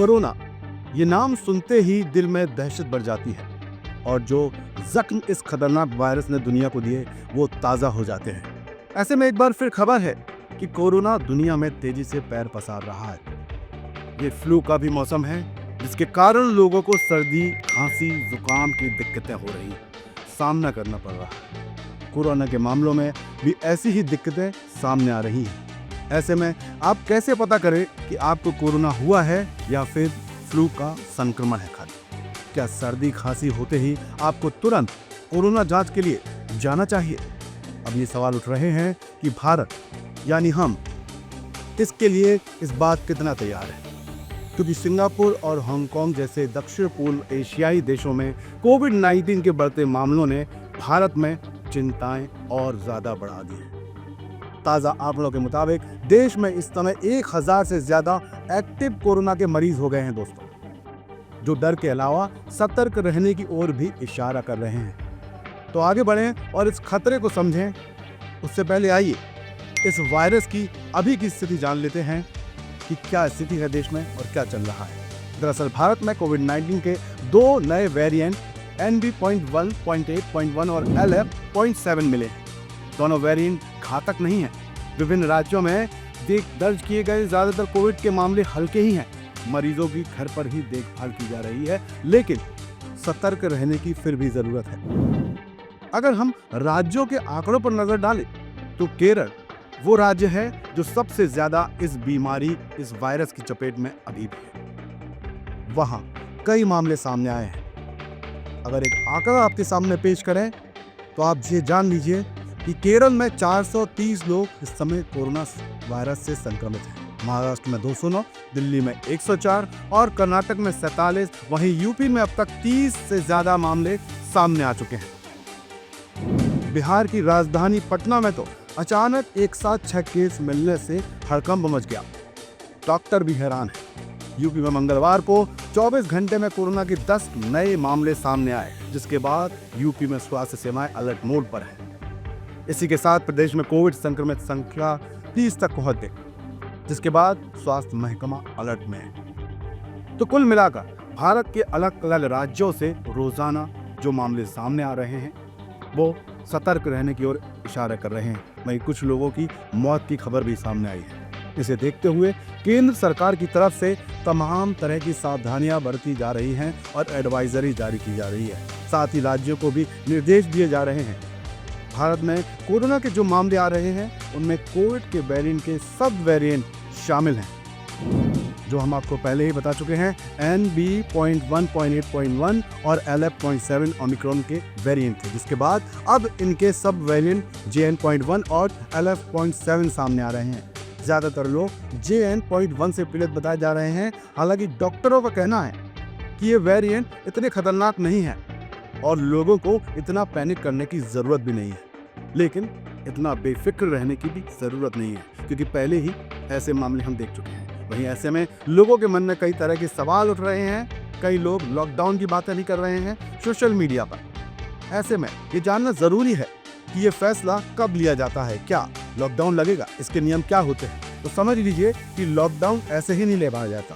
Corona, ये नाम सुनते ही दिल में दहशत बढ़ जाती है और जो जख्म इस खतरनाक वायरस ने दुनिया को दिए वो ताज़ा हो जाते हैं। ऐसे में एक बार फिर खबर है कि कोरोना दुनिया में तेजी से पैर पसार रहा है। ये फ्लू का भी मौसम है जिसके कारण लोगों को सर्दी, खांसी, जुकाम की दिक्कतें हो रही हैं, सामना करना पड़ रहा है। कोरोना के मामलों में भी ऐसी ही दिक्कतें सामने आ रही हैं। ऐसे में आप कैसे पता करें कि आपको कोरोना हुआ है या फिर फ्लू का संक्रमण है खाली? क्या सर्दी खांसी होते ही आपको तुरंत कोरोना जांच के लिए जाना चाहिए? अब ये सवाल उठ रहे हैं कि भारत यानी हम इसके लिए इस बात कितना तैयार है, क्योंकि सिंगापुर और हांगकांग जैसे दक्षिण पूर्व एशियाई देशों में कोविड-19 के बढ़ते मामलों ने भारत में चिंताएं और ज्यादा बढ़ा दी हैं। ताज़ा आंकड़ों के मुताबिक देश में इस समय 1000 से ज्यादा एक्टिव कोरोना के मरीज हो गए हैं दोस्तों, जो डर के अलावा सतर्क रहने की ओर भी इशारा कर रहे हैं। तो आगे बढ़ें और इस खतरे को समझें। उससे पहले आइए इस वायरस की अभी की स्थिति जान लेते हैं कि क्या स्थिति है देश में और क्या चल रहा है। दरअसल भारत में कोविड-19 के 2 नए वेरिएंट NB.1.8.1 और LF.7 मिले हैं। दोनों वेरिएंट घातक नहीं हैं। विभिन्न राज्यों में दर्ज किए गए ज्यादातर कोविड के मामले हल्के ही हैं। मरीजों की घर पर ही देखभाल की जा रही है, लेकिन सतर्क रहने की फिर भी जरूरत है। अगर हम राज्यों के आंकड़ों पर नजर डालें तो केरल वो राज्य है जो सबसे ज्यादा इस बीमारी, इस वायरस की चपेट में अभी भी है। वहां कई मामले सामने आए हैं। अगर एक आंकड़ा आपके सामने पेश करें तो आप ये जान लीजिए कि केरल में 430 लोग इस समय कोरोना वायरस से संक्रमित हैं। महाराष्ट्र में 209, दिल्ली में 104 और कर्नाटक में 47। वहीं यूपी में अब तक 30 से ज्यादा मामले सामने आ चुके हैं। बिहार की राजधानी पटना में तो अचानक एक साथ 6 केस मिलने से हड़कंप मच गया। डॉक्टर भी हैरान है। यूपी में मंगलवार को 24 घंटे में कोरोना के 10 नए मामले सामने आए, जिसके बाद यूपी में स्वास्थ्य सेवाएं अलर्ट मोड पर है। इसी के साथ प्रदेश में कोविड संक्रमित संख्या 30 तक पहुंच गई, जिसके बाद स्वास्थ्य महकमा अलर्ट में है। तो कुल मिलाकर भारत के अलग अलग राज्यों से रोजाना जो मामले सामने आ रहे हैं वो सतर्क रहने की ओर इशारा कर रहे हैं। वहीं कुछ लोगों की मौत की खबर भी सामने आई है। इसे देखते हुए केंद्र सरकार की तरफ से तमाम तरह की सावधानियां बरती जा रही हैं और एडवाइजरी जारी की जा रही है। साथ ही राज्यों को भी निर्देश दिए जा रहे हैं। भारत में कोरोना के जो मामले आ रहे हैं उनमें कोविड के वेरिएंट के सब वेरिएंट शामिल हैं, जो हम आपको पहले ही बता चुके हैं। NB.1.8.1 और LF.7 ओमिक्रॉन के वेरिएंट थे, जिसके बाद अब इनके सब वेरिएंट JN.1 और LF.7 सामने आ रहे हैं। ज्यादातर लोग JN.1 से पीड़ित बताए जा रहे हैं। हालांकि डॉक्टरों का कहना है कि ये वेरिएंट इतने खतरनाक नहीं है और लोगों को इतना पैनिक करने की जरूरत भी नहीं है, लेकिन इतना बेफिक्र रहने की भी जरूरत नहीं है, क्योंकि पहले ही ऐसे मामले हम देख चुके हैं। वहीं ऐसे में लोगों के मन में कई तरह के सवाल उठ रहे हैं। कई लोग लॉकडाउन की बातें भी कर रहे हैं सोशल मीडिया पर। ऐसे में ये जानना जरूरी है कि ये फैसला कब लिया जाता है। क्या लॉकडाउन लगेगा, इसके नियम क्या होते हैं? तो समझ लीजिए कि लॉकडाउन ऐसे ही नहीं लेवाया जाता।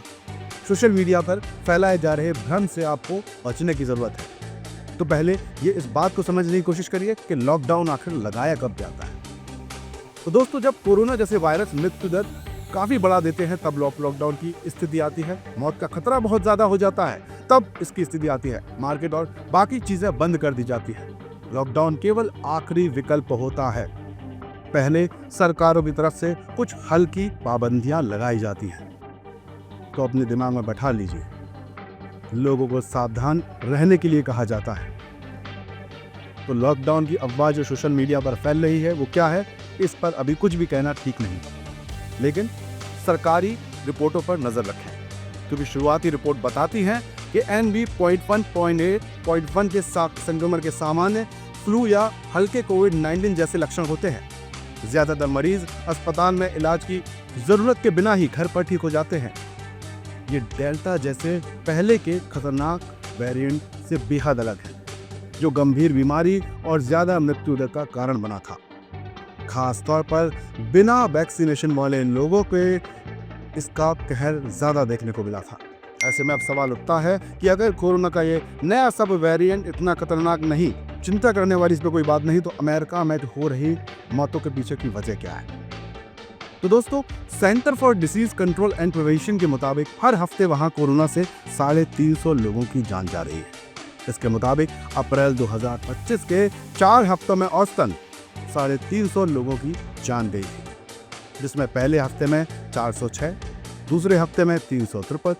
सोशल मीडिया पर फैलाए जा रहे भ्रम से आपको बचने की जरूरत है। तो पहले ये इस बात को समझने की कोशिश करिए कि लॉकडाउन आखिर लगाया कब जाता है। तो दोस्तों, जब कोरोना जैसे वायरस मृत्यु दर काफी बढ़ा देते हैं तब लॉकडाउन की स्थिति आती है। मौत का खतरा बहुत ज्यादा हो जाता है तब इसकी स्थिति आती है। मार्केट और बाकी चीजें बंद कर दी जाती है। लॉकडाउन केवल आखिरी विकल्प होता है। पहले सरकारों की तरफ से कुछ हल्की पाबंदियां लगाई जाती हैं। तो अपने दिमाग में बैठा लीजिए, लोगों को सावधान रहने के लिए कहा जाता है। तो लॉकडाउन की अफवाह जो सोशल मीडिया पर फैल रही है वो क्या है, इस पर अभी कुछ भी कहना ठीक नहीं, लेकिन सरकारी रिपोर्टों पर नजर रखें, क्योंकि शुरुआती रिपोर्ट बताती है कि NB.1.8.1 के संक्रमण के सामान्य फ्लू या हल्के कोविड-19 जैसे लक्षण होते हैं। ज्यादातर मरीज अस्पताल में इलाज की जरूरत के बिना ही घर पर ठीक हो जाते हैं। ये डेल्टा जैसे पहले के खतरनाक वेरिएंट से बेहद अलग है, जो गंभीर बीमारी और ज्यादा मृत्यु दर का कारण बना था। खास तौर पर बिना वैक्सीनेशन वाले लोगों पे इसका कहर ज्यादा देखने को मिला था। ऐसे में अब सवाल उठता है कि अगर कोरोना का ये नया सब वेरिएंट इतना खतरनाक नहीं, चिंता करने वाली इस पे कोई बात नहीं, तो अमेरिका में हो रही मौतों के पीछे की वजह क्या है? तो दोस्तों, centre for disease control and prevention के मुताबिक हर हफ्ते वहां कोरोना से 350 लोगों की जान जा रही है। इसके मुताबिक अप्रैल 2025 के 4 हफ्तों में औसतन 350 लोगों की जान गई थी, जिसमें पहले हफ्ते में 406, दूसरे हफ्ते में 353,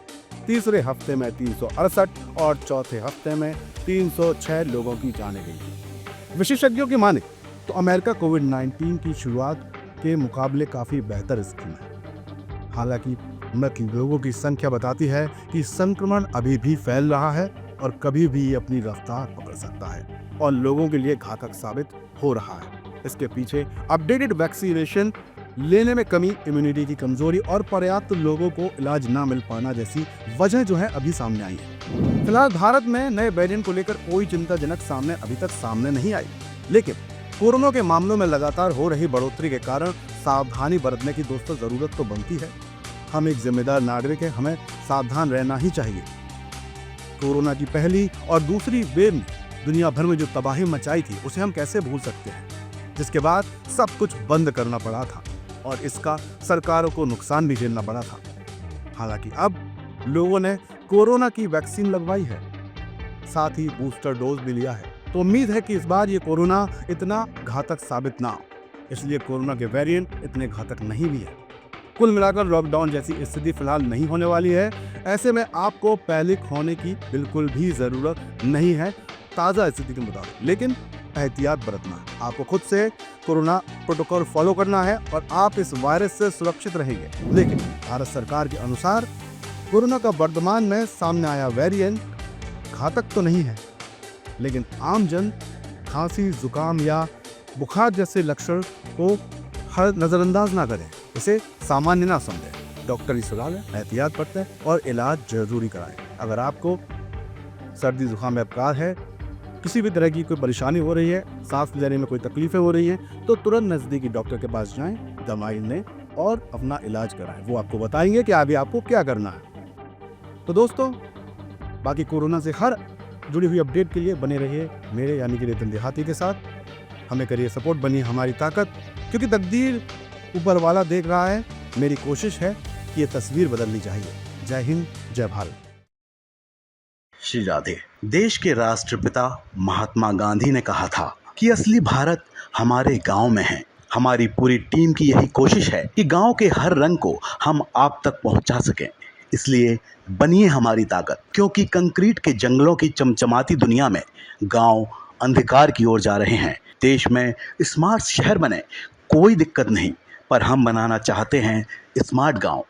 तीसरे हफ्ते में 368 और चौथे हफ्ते में 306 लोगों की जाने गई थी। विशेषज्ञों की माने तो अमेरिका कोविड-19 की शुरुआत के मुकाबले काफी बेहतर स्थिति में है। हालांकि मृत लोगों की संख्या बताती है कि संक्रमण अभी भी फैल रहा है और कभी भी अपनी रफ्तार पकड़ सकता है और लोगों के लिए घातक साबित हो रहा है। इसके पीछे अपडेटेड वैक्सीनेशन लेने में कमी, इम्यूनिटी की कमजोरी और पर्याप्त लोगों को इलाज ना मिल पाना जैसी वजह जो है अभी सामने आई है। फिलहाल भारत में नए वेरिएंट को लेकर कोई चिंताजनक अभी तक सामने नहीं आई, लेकिन कोरोना के मामलों में लगातार हो रही बढ़ोतरी के कारण सावधानी बरतने की दोस्तों जरूरत तो बनती है। हम एक जिम्मेदार नागरिक हैं, हमें सावधान रहना ही चाहिए। कोरोना की पहली और दूसरी वेव ने दुनिया भर में जो तबाही मचाई थी उसे हम कैसे भूल सकते हैं, जिसके बाद सब कुछ बंद करना पड़ा था और इसका सरकारों को नुकसान भी झेलना पड़ा था। हालांकि अब लोगों ने कोरोना की वैक्सीन लगवाई है, साथ ही बूस्टर डोज भी लिया है, तो उम्मीद है कि इस बार ये कोरोना इतना घातक साबित ना हो। इसलिए कोरोना के वेरिएंट इतने घातक नहीं भी है। कुल मिलाकर लॉकडाउन जैसी स्थिति फिलहाल नहीं होने वाली है। ऐसे में आपको पैनिक होने की बिल्कुल भी जरूरत नहीं है ताज़ा स्थिति के मुताबिक, लेकिन एहतियात बरतना है। आपको खुद से कोरोना प्रोटोकॉल फॉलो करना है और आप इस वायरस से सुरक्षित रहेंगे। लेकिन भारत सरकार के अनुसार कोरोना का वर्तमान में सामने आया वेरिएंट घातक तो नहीं है, लेकिन आम जन खांसी, जुकाम या बुखार जैसे लक्षण को हर नजरअंदाज ना करें, इसे सामान्य ना समझें। डॉक्टर की सलाह है, एहतियात बरतें और इलाज जरूरी कराएं। अगर आपको सर्दी जुकाम या बुखार है, किसी भी तरह की कोई परेशानी हो रही है, सांस लेने में कोई तकलीफें हो रही हैं, तो तुरंत नजदीकी डॉक्टर के पास जाएं, दवाई लें और अपना इलाज कराएं। वो आपको बताएंगे कि अभी आपको क्या करना है। तो दोस्तों, बाकी कोरोना से हर जुड़ी हुई अपडेट के लिए बने रहिए मेरे यानी कि नितिन देहाती के साथ। हमें करिए सपोर्ट, बनिए हमारी ताकत, क्योंकि तकदीर ऊपर वाला देख रहा है। मेरी कोशिश है कि ये तस्वीर बदलनी चाहिए। जय हिंद, जय भारत। श्री राधे। देश के राष्ट्रपिता महात्मा गांधी ने कहा था कि असली भारत हमारे गांव में है। हमारी पूरी टीम की यही कोशिश है कि गांव के हर रंग को हम आप तक पहुंचा सकें। इसलिए बनिए हमारी ताकत, क्योंकि कंक्रीट के जंगलों की चमचमाती दुनिया में गांव अंधकार की ओर जा रहे हैं। देश में स्मार्ट शहर बने, कोई दिक्कत नहीं, पर हम बनाना चाहते हैं स्मार्ट गांव।